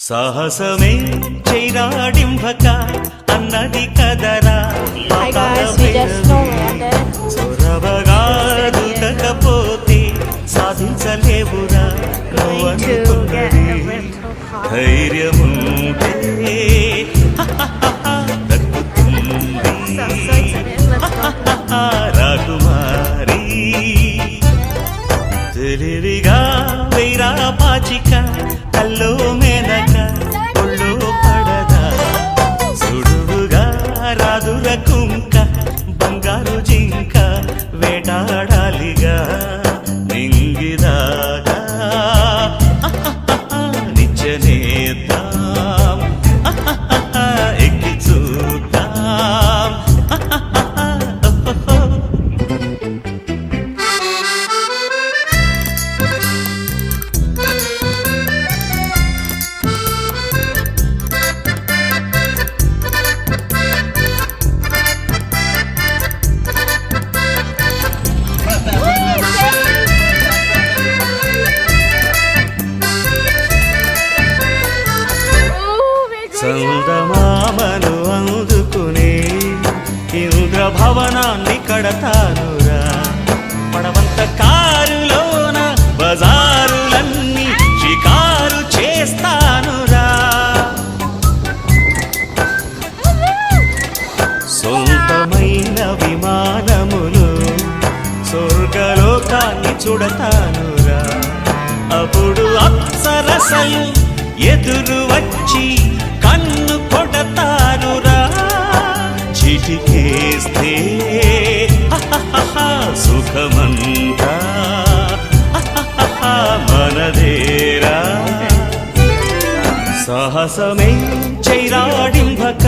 సాహసమే చైరాడింభక అన్నది కదరా. Hi guys, we just landed. సొరవగా దూతకపోతే సాధించలేవురా Going to get a rental car. ధైర్యముంటే దక్కుతుంది So excited. Let's go. రాకుమారి. తెలివిగా వైరా పాచిక కల్లో మేనక ఒళ్ళో పడదా. సుడువుగా రాదుర కుంక బంగారు జింక వేటాడాలిగా నింగిదాగా నిచ్చనేద్దాం ఎక్కి చూద్దాం. చందమామను అందుకునే ఇంద్రభవనాన్ని కడతానురా. పడవంత కారులోన బజారులన్నీ షికారు చేస్తానురా. సొంతమైన విమానములు స్వర్గలోకాన్ని చూడతానురా. అప్పుడు అప్సరసలు ఎదురు వచ్చి కన్ను కొడతారురా. చిటికేస్తే సుఖమంతా మనదేరా. సాహసమే చైరాడింభక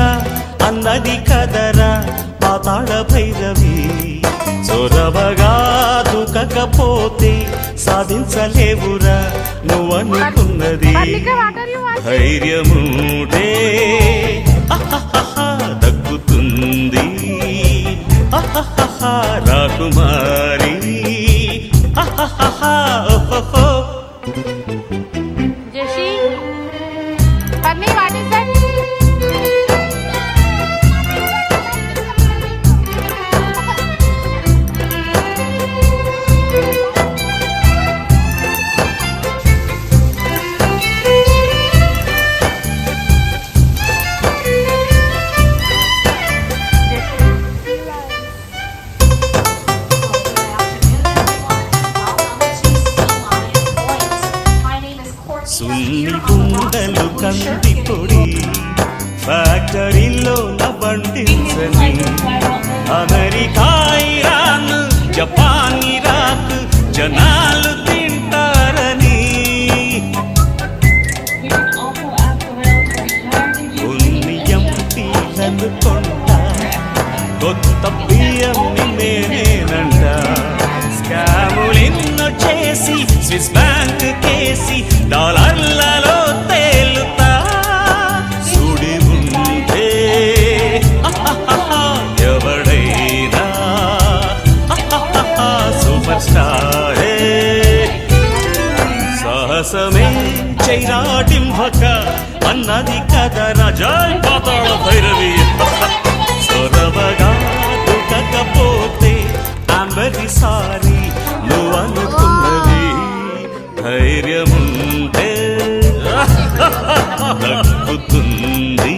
అన్నది కదరా పాతాళ భైరవి. చొరవగా దూకకపోతే సాధించలేవురా నువ్వనుకున్నది. ధైర్యముంటే దక్కుతుంది రాకుమారి. Jeshi, Panni, what is that? సున్ని కుండలు కంది పొడి ఫ్యాక్టరీలో బండించని. అమెరికా, ఇరాన్, జపాన్, ఇరాక్ జనాలు తింటారని. కొన్ని ఎంపీలను కొంట కొత్త బియ్యంని నేనేనంట. స్కాములిన్నో చేసి స్విస్ బ్యాంక్ కేసి డాలర్లలో తేలుతా. సుడి ఉంటే ఎవడైనా సూపర్ స్టారే. సాహసమే చైరాడింభక అన్నది కదరా జై పాతాళ భైరవి. సొరవగా దుఃఖకపోతే అంబరి సారి నువ్వనుకున్నది. ధైర్యముంటే దక్కుతుంది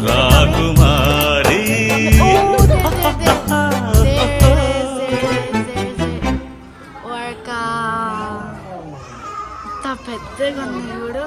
రాకుమారి. పెద్దగా ఉంది చూడు.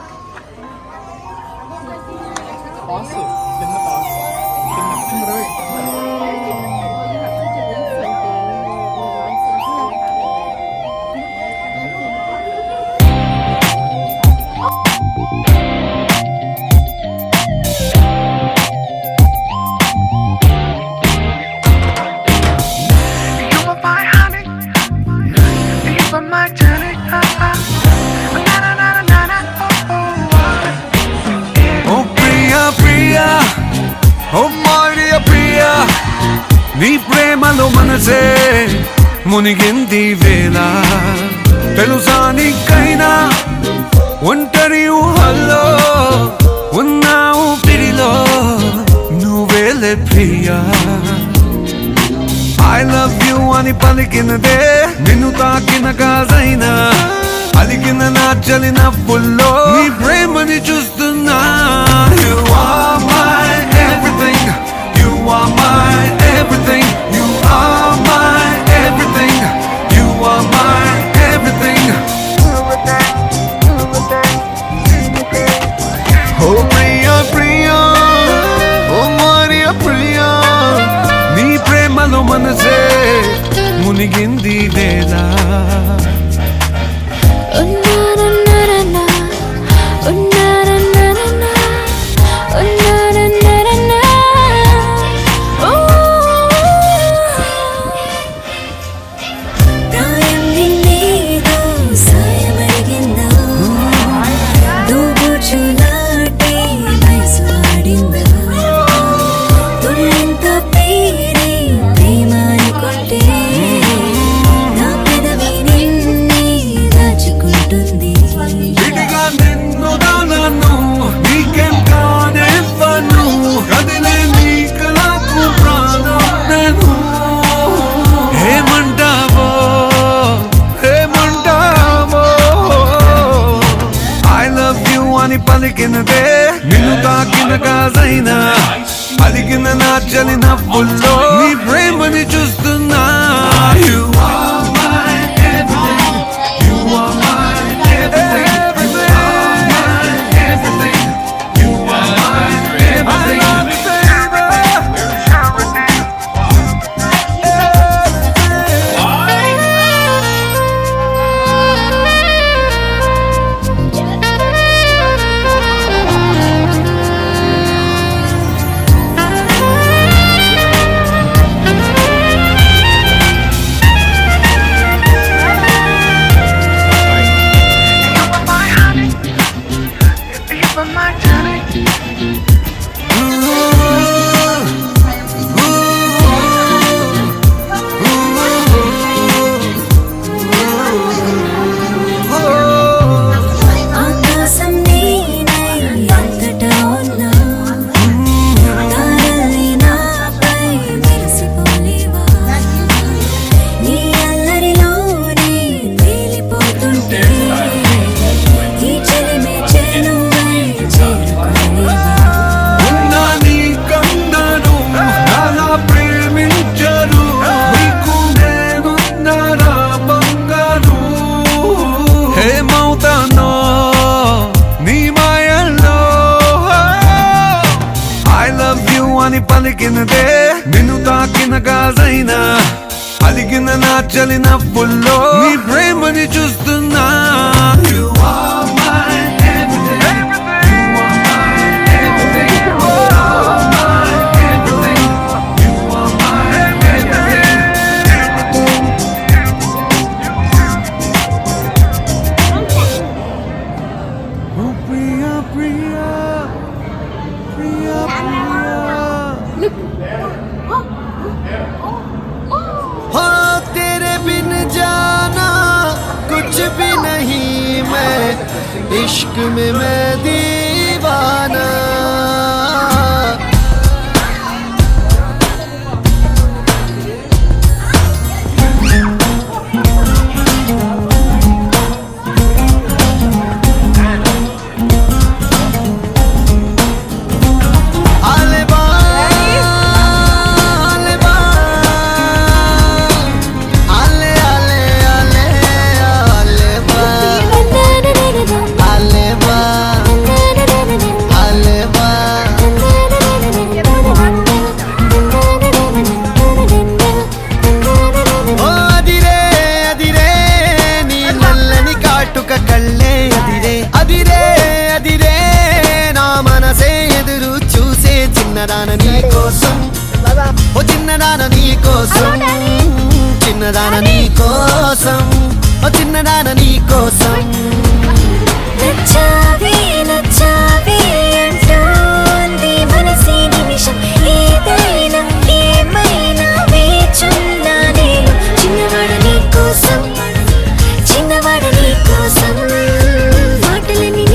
నీ ప్రేమలో మనసే మునిగింది వేళ తెలుసా నీకైనా ఒంటరి ఊహల్లో ఉన్నావు పిరిలో నువ్వేలే ప్రియా I love you అని పలికినదే నిన్ను తాకిన కాదైనా అలిగిన నా చలి నవ్వుల్లో నీ ప్రేమని చూస్తున్నా You are my everything You are my everything You are my everything You are my everything Oh Priya Priya Oh Maria Priya నీ ప్రేమలో మనసే మునిగింది వేళ విడిగా నిన్ను దానను నీకేం కానివ్వను కదిలే నీకు నాకు ప్రాణం నేను ఏమంటావో ఏమంటావో I love you అని పలికినదే నిన్ను తాకిన కాదైనా అలిగిన నా చలి నవ్వుల్లో నీ ప్రేమని చూస్తున్నా You are my everything You are my everything అని పలికినదే నిన్ను తాకిన కాదైనా అలిగిన నా చలి నవ్వుల్లో నీ ప్రేమని చూస్తున్నా You are my everything You are my everything You are my everything You are my everything Oh Priya Priya Priya Priya हाँ तेरे बिन जाना कुछ भी नहीं मैं इश्क में मैं दीवाना కళ్ళే అదిరే అదిరే అదిరే నా మనసే ఎదురు చూసే చిన్నదాన నీ కోసం ఓ చిన్నదాన నీ కోసం చిన్నదాన నీ కోసం ఓ చిన్నదాన నీ కోసం నచ్చావే నచ్చావే అంటోంది మనసే నిమిషం ఏదైనా ఏమైనా వేచున్నా నేను చిన్నవాడు నీ కోసం మాటలని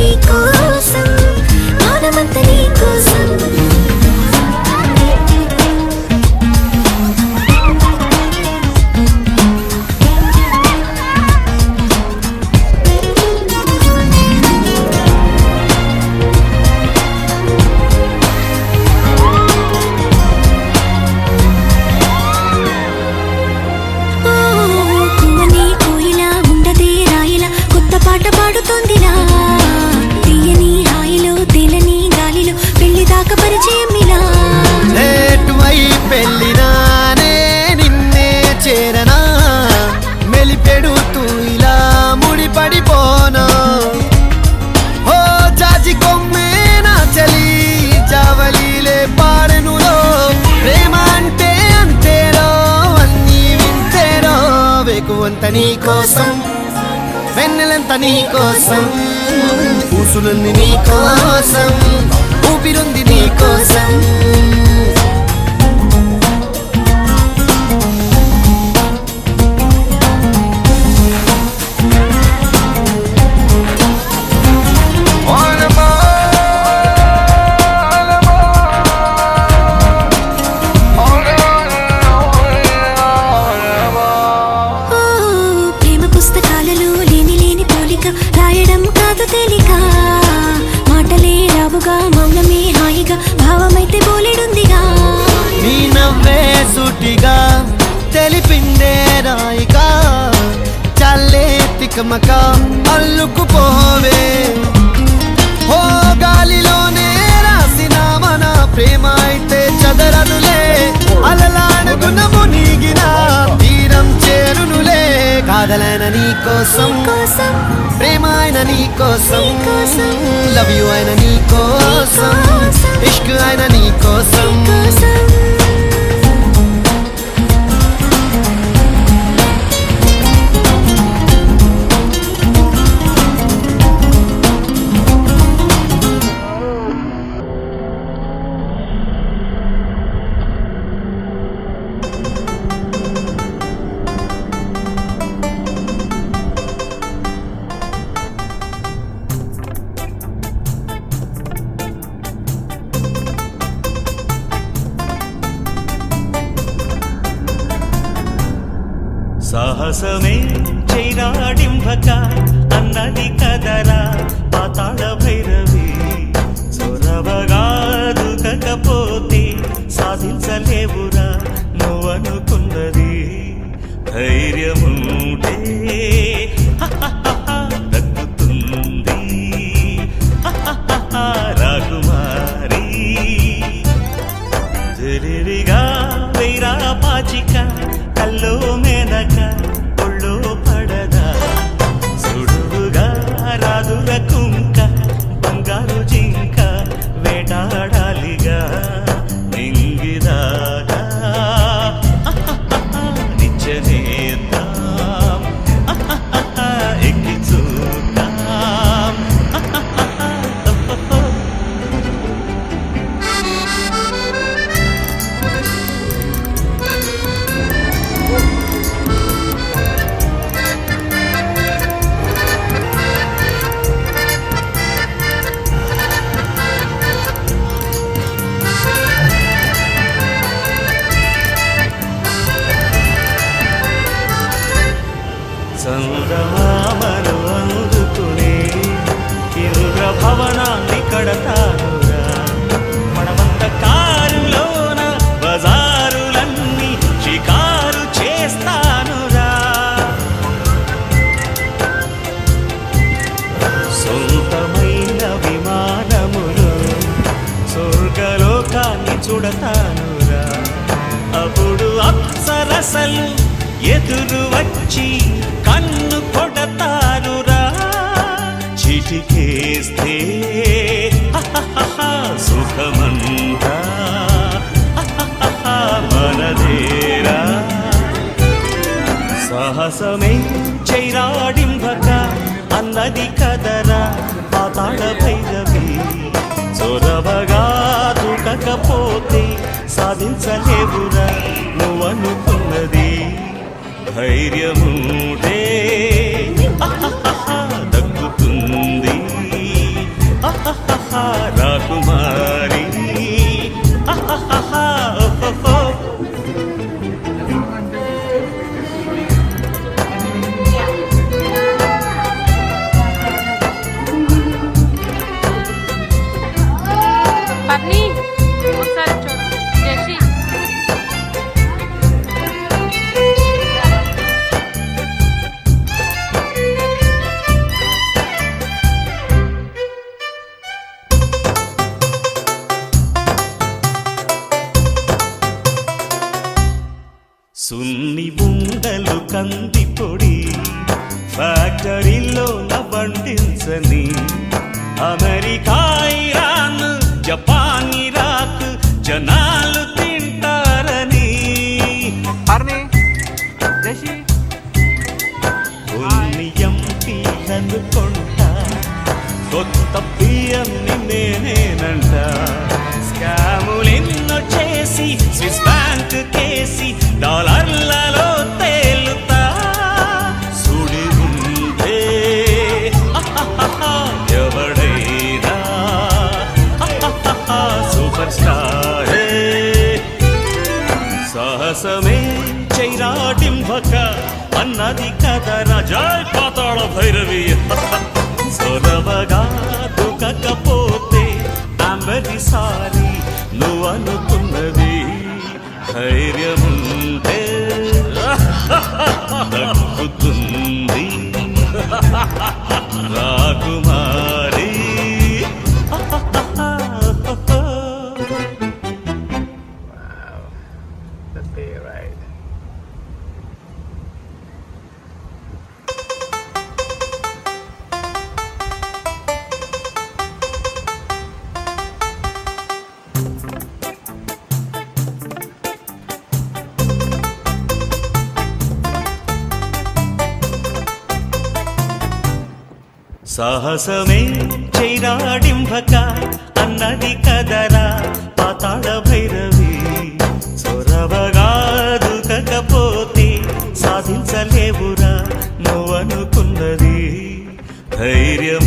పాట పాడుతోందిలా తీయని హాయిలో తేలని గాలిలో పెళ్లి దాకా పరిచయం ఇలా పెళ్ళినానే నిన్నే చేరనా మెలిపెడుతూ ఇలా ముడి పడిపోనా ఓ జాజి కొమ్మే నా చలి జావలీలే పాడెనులో ప్రేమ అంటే అంతేరో అన్నీ వింతేరో వేకువంత నీ కోసం వెన్నెలంత నీ కోసం ఊసులుంది నీ కోసం ఊపిరుంది నీ కోసం రాయడం కాదు తేలిక మాటలే రావుగా మౌనమే హాయిగా భావమైతే బోలెడుందిగా నీ నవ్వే సూటిగా తెలిపిందే రాయిగా చల్లే తికమక అల్లుకుపోవే ఓ గాలిలోనే రాసిన మన ప్రేమ అయితే చదరనులే అలలాడుకున్న మునిగిన తీరం చేరునులే కాదలైన నీ కోసం ప్రేమ అయిన నీ కోసం లవ్ యు అయిన నీ కోసం ఇష్క్ అయిన నీ కోసం సాహసమే చైరాడింభక అన్నది కదరా పాతాళ భైరవి చొరవగా దుకకపోతే సాధించలేవురా నువ్వనుకున్నది ధైర్యముంటే దక్కుతుంది రాకుమారి జరివిగా వైరా పాచిక కల్లో మేనక ఒళ్ళో పడదా సుడువుగా రాదుల కుంక బంగారు జింక వేటాడాలిగా నింగిదాగా నిచ్చనేద్దాం ఎక్కి చూద్దాం చంద్రమామను అందుకునే ఇంద్ర భవనాన్ని కడతానురా మనమంత కారులోన బజారులన్నీ షికారు చేస్తానురా సొంతమైన విమానములో స్వర్గలోకాన్ని చూడతానురా అప్పుడు అప్సరసలు ఎదురు వచ్చి కన్ను కొడతారురా చిటికేస్తే సుఖమంతా మనదేరా సాహసమే చైరాడింభక అన్నది కదరా పాతాళ భైరవి చొరవగా దుకకపోతే సాధించలేవురా నువ్వనుకున్నది ధైర్యముంటే దక్కుతుంది రాకుమారి పత్ని ఒకసారి చూడు జెసి నీలోన వండించని అమెరికా ఇరాన్ జపాన్ ఇరాక్ జనాలు తింటారని కొన్ని ఎంపీలను కొంటా కొత్త పిఎంని నేనేనంట స్కాములెన్నో చేసి స్విస్ బ్యాంక్ కేసి డాలర్లలో తేలుతా సుడి ఉంటే ఎవడైనా సూపర్ స్టారే సాహసమే చైరాడింబక అన్నది కదరా జై పాతాళ భైరవి సొరవగా దుఃఖకపోతే అంబరి సారి నువ్వు అనుకున్నది ధైర్యముంటే దక్కుతుంది రాకుమారి సాహసమే చైరాడింబక అన్నది కదరా పాతాళ భైరవి చొరవగా దుఃఖకపోతే సాధించలేవురా నువ్వనుకున్నది ధైర్యం